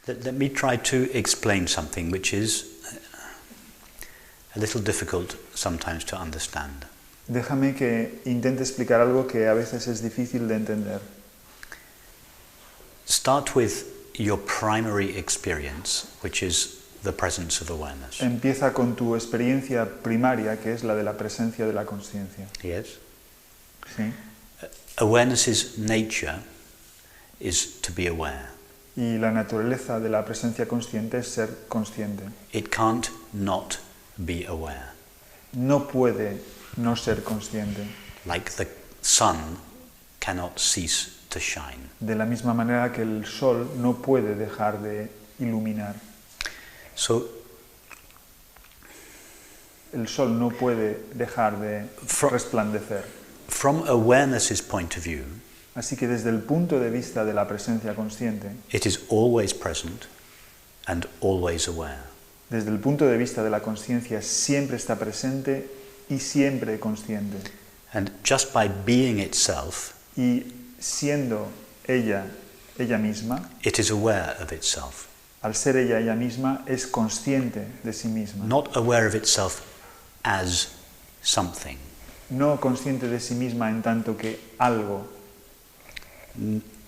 Let me try to explain something which is a little difficult sometimes to understand. Déjame que intente explicar algo que a veces es difícil de entender. Start with your primary experience, which is the presence of awareness. Empieza con tu experiencia primaria, que es la de la presencia de la consciencia. Yes? ¿Sí? Awareness's nature is to be aware. Y la naturaleza de la presencia consciente es ser consciente. It can't not be aware. No puede no ser consciente. Like the sun cannot cease to shine. De la misma manera que el sol no puede dejar de iluminar. So, El sol no puede dejar de resplandecer. from awareness's point of view, Así que desde el punto de vista de la presencia consciente, it is always present and always aware. desde el punto de vista de la consciencia siempre está presente y siempre consciente. And just by being itself, Y siendo ella misma, it is aware of itself. al ser ella misma, es consciente de sí misma. Not aware of itself as something. No consciente de sí misma en tanto que algo.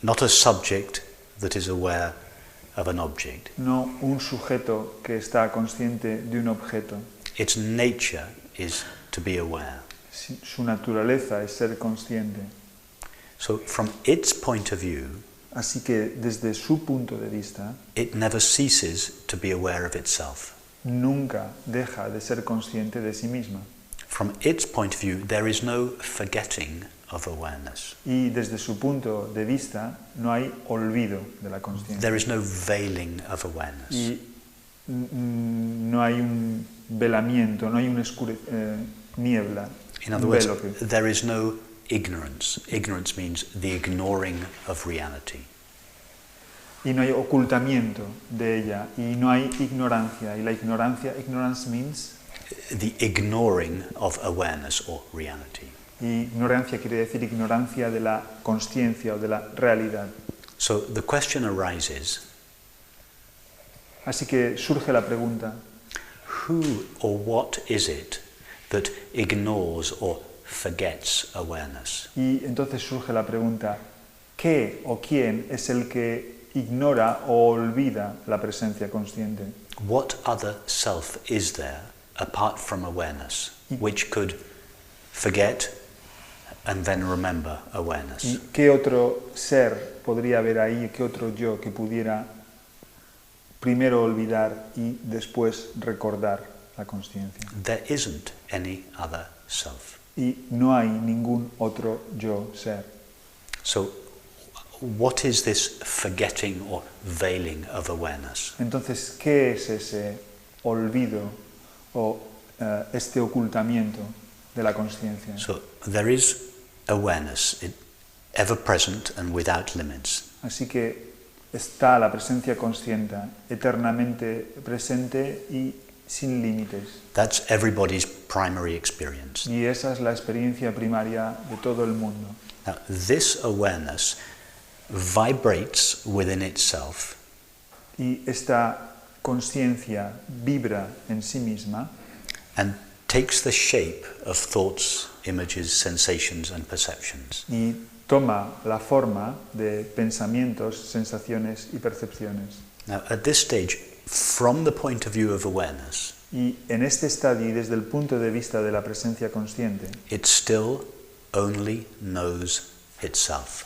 Not a subject that is aware of an object. No un sujeto que está consciente de un objeto. Its nature is to be aware. Su naturaleza es ser consciente. So from its point of view, Así que desde su punto de vista, it never ceases to be aware of itself. nunca deja de ser consciente de sí misma. From its point of view, there is no forgetting of awareness. Y desde su punto de vista no hay olvido de la consciencia. There is no veiling of awareness. Y no hay un velamiento, no hay un niebla. In other un words, velo que- there is no ignorance. Ignorance means the ignoring of reality. y no hay ocultamiento de ella, y no hay ignorancia. Y la ignorance means, The ignoring of awareness or reality. y ignorancia quiere decir ignorancia de la consciencia o de la realidad. So the question arises, Así que surge la pregunta, who or what is it that ignores or forgets awareness? y entonces surge la pregunta, ¿qué o quién es el que ignora o olvida la presencia consciente? What other self is there apart from awareness which could forget and then remember awareness? ¿Y qué otro ser podría haber ahí, qué otro yo que pudiera primero olvidar y después recordar la consciencia? There isn't any other self. Y no hay ningún otro yo ser. So what is this forgetting or veiling of awareness? Entonces, ¿qué es ese olvido o este ocultamiento de la consciencia? So there is awareness, ever present and without limits. Así que está la presencia consciente, eternamente presente y sin límites. That's everybody's primary experience. Y esa es la experiencia primaria de todo el mundo. Now, this awareness vibrates within itself Y esta conciencia vibra en sí misma and takes the shape of thoughts, images, sensations, and perceptions. y toma la forma de pensamientos, sensaciones y percepciones. Now, at this stage, from the point of view of awareness, Y en este estadio y desde el punto de vista de la presencia consciente, it still only knows itself.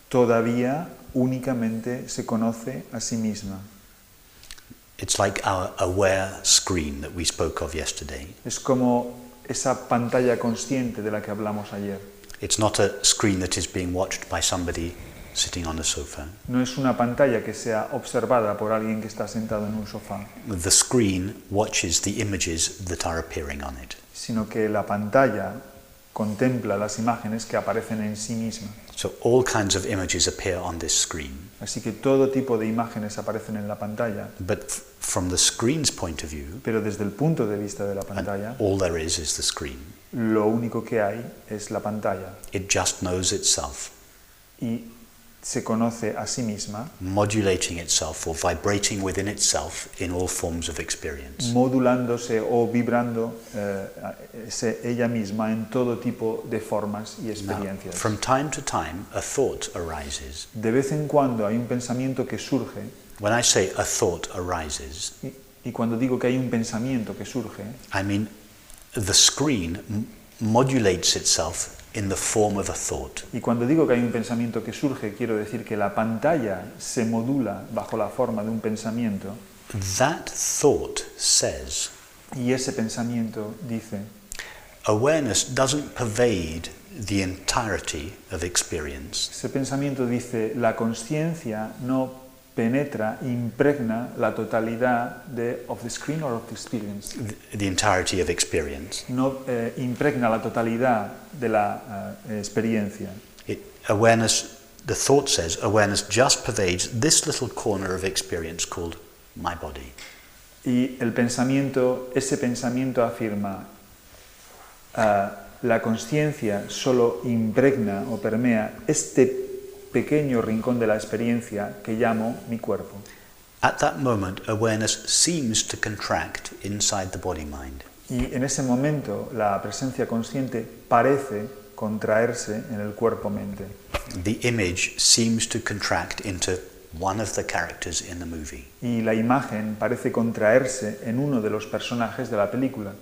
todavía únicamente se conoce a sí misma. It's like our aware screen that we spoke of yesterday. Es como esa pantalla consciente de la que hablamos ayer. It's not a screen that is being watched by somebody sitting on a sofa. No es una pantalla que sea observada por alguien que está sentado en un sofá, The screen watches the images that are appearing on it. sino que la pantalla contempla las imágenes que aparecen en sí misma. So all kinds of images appear on this screen. Así que todo tipo de imágenes aparecen en la pantalla, But from the screen's point of view, pero desde el punto de vista de la pantalla, all there is the screen. lo único que hay es la pantalla It just knows itself. y se conoce a sí misma, modulating itself or vibrating within itself in all forms of experience. modulándose o vibrando ella misma en todo tipo de formas y Now, experiencias. from time to time, a thought arises. De vez en cuando hay un pensamiento que surge, When I say a thought arises, y cuando digo que hay un pensamiento que surge, I mean the screen modulates itself in the form of a thought. y cuando digo que hay un pensamiento que surge, quiero decir que la pantalla se modula bajo la forma de un pensamiento, That thought says, y ese pensamiento dice, awareness doesn't pervade the entirety of experience. ese pensamiento dice, la consciencia no penetra, impregna la totalidad of the screen or of the experience. The entirety of experience. No impregna la totalidad de la experiencia. The thought says, awareness just pervades this little corner of experience called my body. Y ese pensamiento afirma, la consciencia solo impregna o permea este pequeño rincón de la experiencia que llamo mi cuerpo. At that moment, awareness seems to contract inside the body-mind. Y en ese momento la presencia consciente parece contraerse en el cuerpo-mente. The image seems to contract into one of the characters in the movie. Y la imagen parece contraerse en uno de los personajes de la película.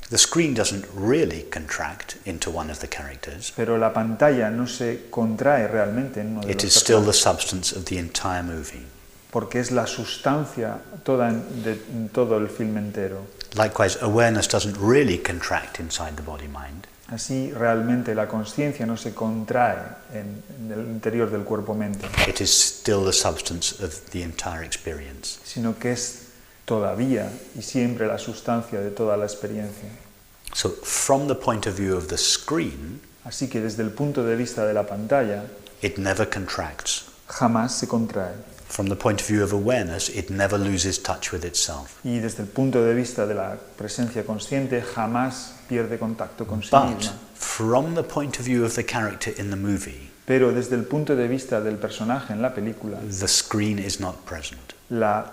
The screen doesn't really contract into one of the characters. Pero la pantalla no se contrae realmente en uno de It los is still the personajes, substance of the entire movie. porque es la sustancia de todo el film entero. Likewise, awareness doesn't really contract inside the body-mind. Así realmente la conciencia no se contrae en el interior del cuerpo-mente, It is still the substance of the entire experience. sino que es todavía y siempre la sustancia de toda la experiencia. So, from the point of view of the screen, Así que desde el punto de vista de la pantalla, it never contracts. jamás se contrae. From the point of view of awareness, it never loses touch with itself. Y desde el punto de vista de la presencia consciente, jamás pierde contacto con sí But misma. from the point of view of the character in the movie, Pero desde el punto de vista del personaje en la película, the screen is not present. la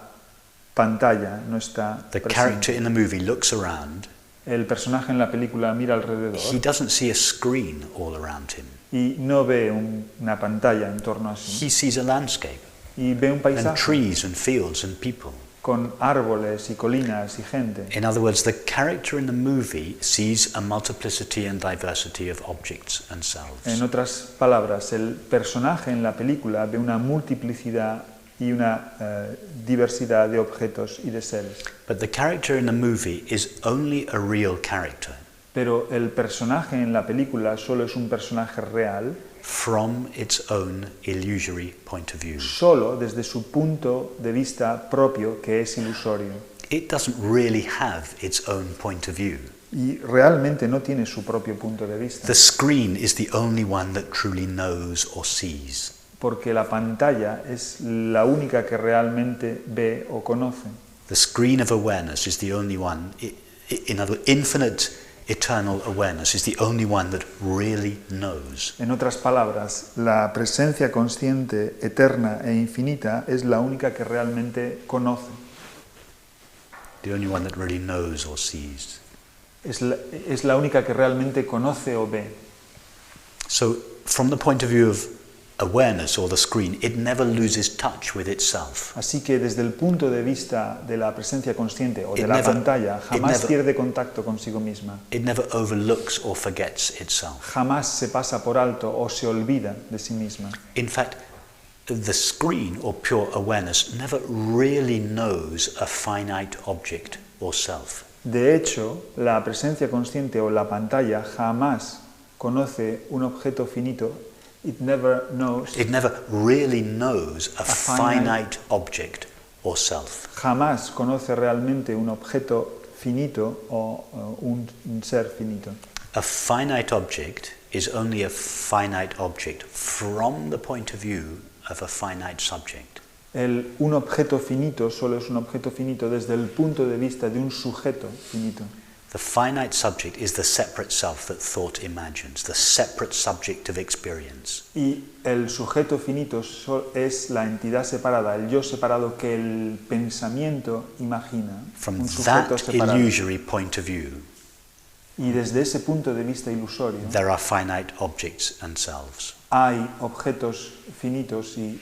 pantalla no está The character presente. in the movie looks around. El personaje en la película mira alrededor He doesn't see a screen all around him. y no ve una pantalla en torno a sí. He sees a landscape Y ve un and paisaje trees and fields and people. con árboles y colinas y gente. In other words, the character in the movie sees a multiplicity and diversity of objects and En selves. otras palabras, el personaje en la película ve una multiplicidad y una diversidad de objetos y de seres. But the character in the movie is only a real character Pero el personaje en la película solo es un personaje real, from its own illusory point of view. solo desde su punto de vista propio, que es ilusorio. It doesn't really have its own point of view. Y realmente no tiene su propio punto de vista, The screen is the only one that truly knows or sees. porque la pantalla es la única que realmente ve o conoce. The screen of awareness is the only one, in other words, infinite, eternal awareness is the only one that really knows. En otras palabras, la presencia consciente, eterna e infinita es la única que realmente conoce. The only one that really knows or sees. Es la única que realmente conoce o ve. So, from the point of view of awareness or the screen, it never loses touch with itself. Así que desde el punto de vista de la presencia consciente o de It la never- pantalla, jamás never- pierde contacto consigo misma. It never overlooks or forgets itself. Jamás se pasa por alto o se olvida de sí misma. In fact, the screen or pure awareness never really knows a finite object or self. De hecho, la presencia consciente o la pantalla jamás conoce un objeto finito. It never knows, It never really knows a finite- finite object or self. jamás conoce realmente un objeto finito o un ser finito. A finite object is only a finite object from the point of view of a finite subject. Un objeto finito solo es un objeto finito desde el punto de vista de un sujeto finito. The finite subject is the separate self that thought imagines, the separate subject of experience. Y el sujeto finito es la entidad separada, el yo separado que el pensamiento imagina, From un sujeto that separado. illusory point of view, Y desde ese punto de vista ilusorio there are finite objects and selves. hay objetos finitos y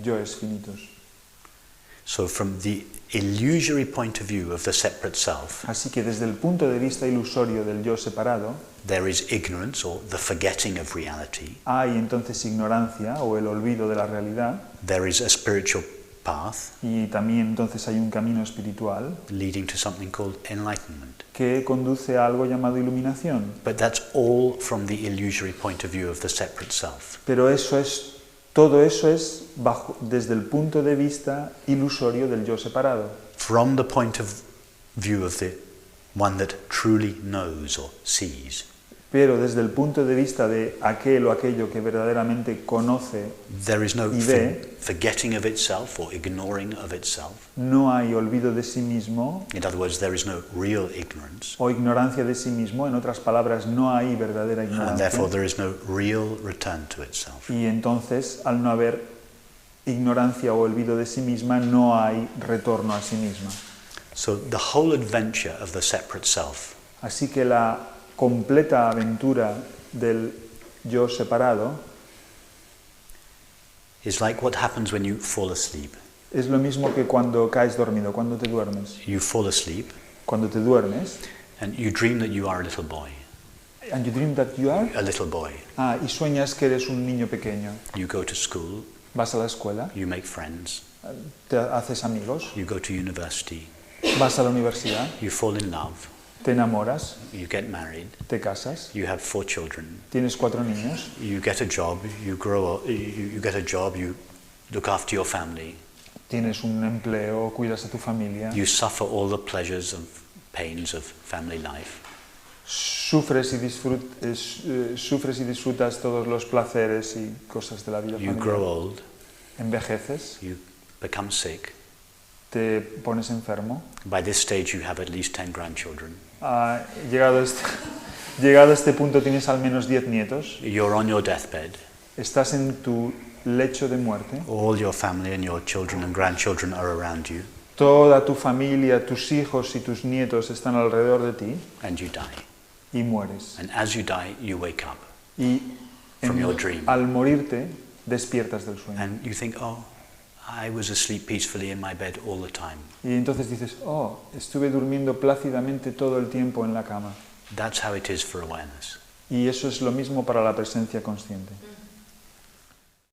yoes finitos. So from the illusory point of view of the separate self, Así que desde el punto de vista ilusorio del yo separado, there is ignorance or the forgetting of reality. hay entonces ignorancia o el olvido de la realidad, There is a spiritual path y también entonces hay un camino espiritual leading to something called enlightenment. que conduce a algo llamado iluminación. But that's all from the illusory point of view of the separate self. Pero todo eso es desde el punto de vista ilusorio del yo separado. From the point of view of the one that truly knows or sees. Pero desde el punto de vista de aquel o aquello que verdaderamente conoce, There is no y ve, forgetting of itself or ignoring of itself. no hay olvido de sí mismo In other words, there is no real ignorance. o ignorancia de sí mismo. En otras palabras, no hay verdadera And ignorancia. therefore there is no real return to itself. Y entonces, al no haber ignorancia o olvido de sí misma, no hay retorno a sí misma. So the whole adventure of the separate self Así que la completa aventura del yo separado is like what happens when you fall asleep. es lo mismo que cuando caes dormido, cuando te duermes. You fall asleep Cuando te duermes, and you dream that you are a little boy. and you dream that you are, A little boy. y sueñas que eres un niño pequeño. You go to school, Vas a la escuela, you make friends, te haces amigos, you go to university, vas a la universidad, you fall in love, te enamoras, you get married, te casas, you have 4 children, tienes 4 niños, you get a job, you grow up, you get a job, you look after your family, tienes un empleo, cuidas a tu familia, you suffer all the pleasures and pains of family life. sufres y disfrutas todos los placeres y cosas de la vida You grow familiar. old, Envejeces, you become sick. te pones enfermo. By this stage you have at least 10 grandchildren. Llegado a este punto tienes al menos 10 nietos. You're on your deathbed. Estás en tu lecho de muerte. All your family and your children and grandchildren are around you, Toda tu familia, tus hijos y tus nietos están alrededor de ti and you die. y mueres. And as you die, you wake up. Y From your dream. al morirte despiertas del sueño. And you think, oh, I was asleep peacefully in my bed all the time. Y entonces dices, estuve durmiendo plácidamente todo el tiempo en la cama. That's how it is for awareness. Y eso es lo mismo para la presencia consciente.